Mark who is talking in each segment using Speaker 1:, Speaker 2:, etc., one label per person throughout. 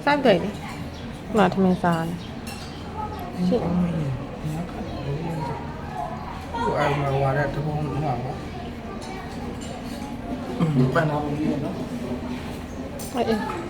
Speaker 1: စားတယ်လေငါထမင်းစားတယ်ရှင်း
Speaker 2: အဲ့မှာဝါတဲ့တပုံမှာပါပန်းနာပုံကြီးနော်
Speaker 1: အေး
Speaker 2: ပန်းနာ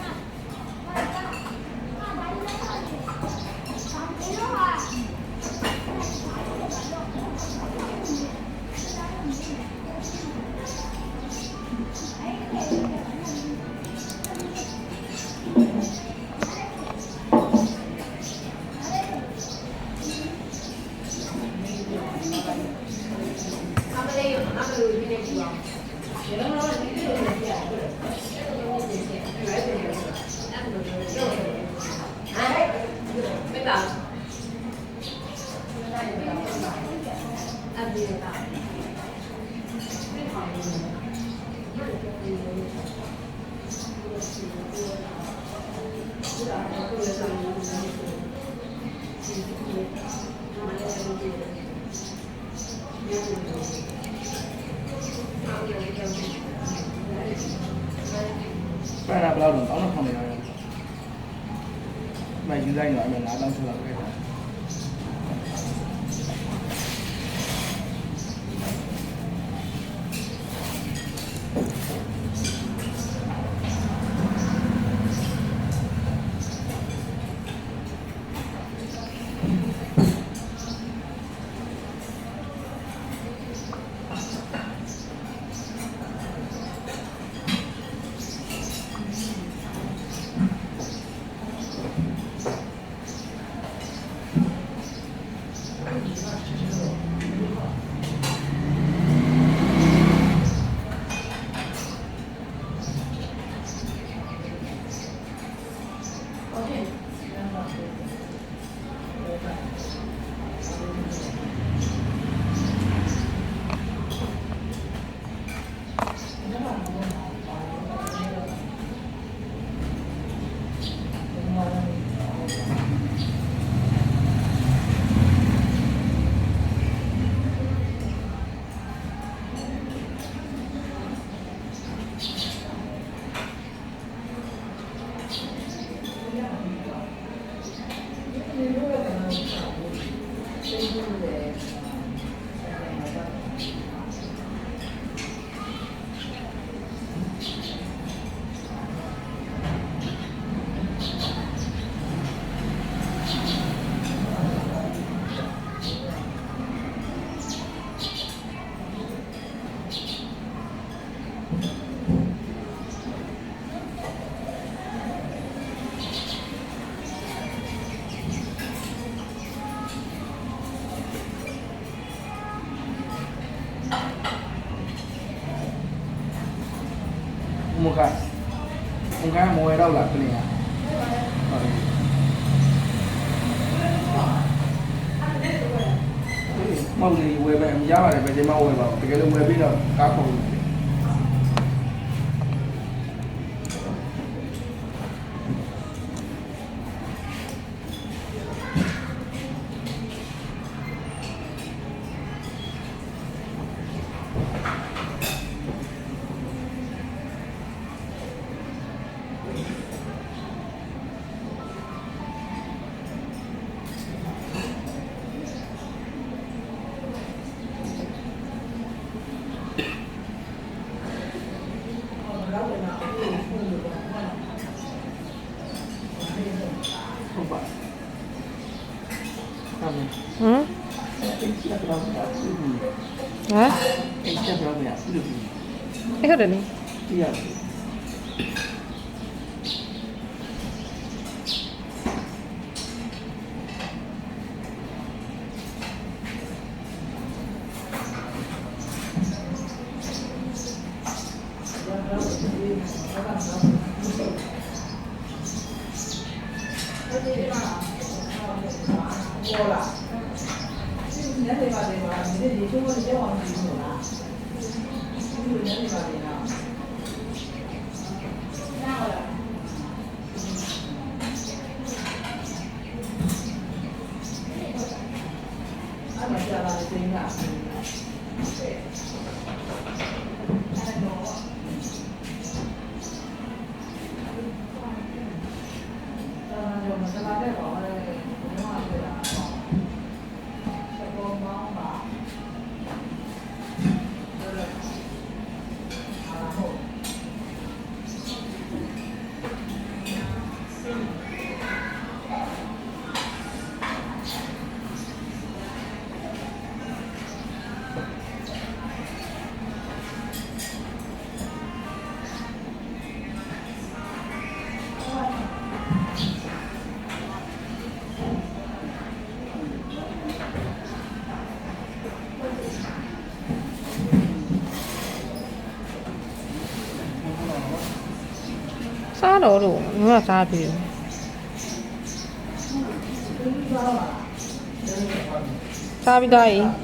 Speaker 2: ဘယ်လောက်တော့တောင်းတော့ခံနေရတယ်မယူလိုက်တော့အမေငါးတောင်းချလာခဲ့တာမကမွေတော့လာပြင်ရမောင်လေးဝယ်ပဲမရပါတယ်ပဲဒီမှာဝယ်ပါတကယ်လို့ဝယ်ပြီးတော့ကားခုံ တော့ပြပြု
Speaker 1: ဟမ်
Speaker 2: အဲ့ချက်တော့ပြပြု
Speaker 1: အဲ့ဟုတ်တယ်လေ
Speaker 2: ပြရ
Speaker 1: စားတော့လို့ငါစားပြီစားပြီးသားကြီး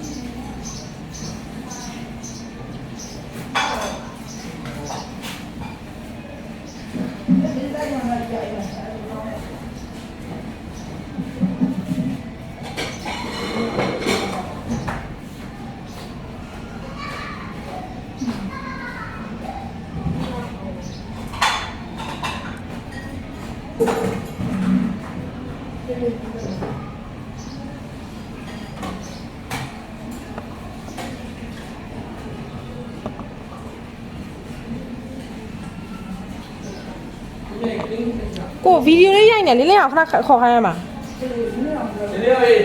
Speaker 1: ကိုဗီဒီယိုလေးရိုက်နေလေးလေးအောင်ခဏခေါ်ခိုင်းရမှာ
Speaker 2: ဒီလေးဟေး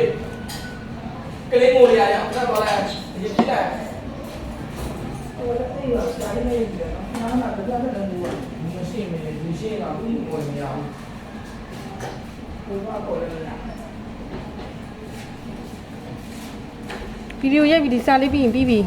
Speaker 2: ကလေးငိုရရအောင်ဆက်သွားလိုက်ဒီပြလိုက်ဟိုအဲ့ဒီကဆိုင်နေတယ်နော်နားမှာကြားတယ်လို့မရှိမနေဒီရှင်းကဘူးငိုနေရအောင်ဟိုကပေါ်နေရ
Speaker 1: ဗီဒီယိုရိုက်ပြီးဒီစားလေးပြီးရင်ပြီးပြီ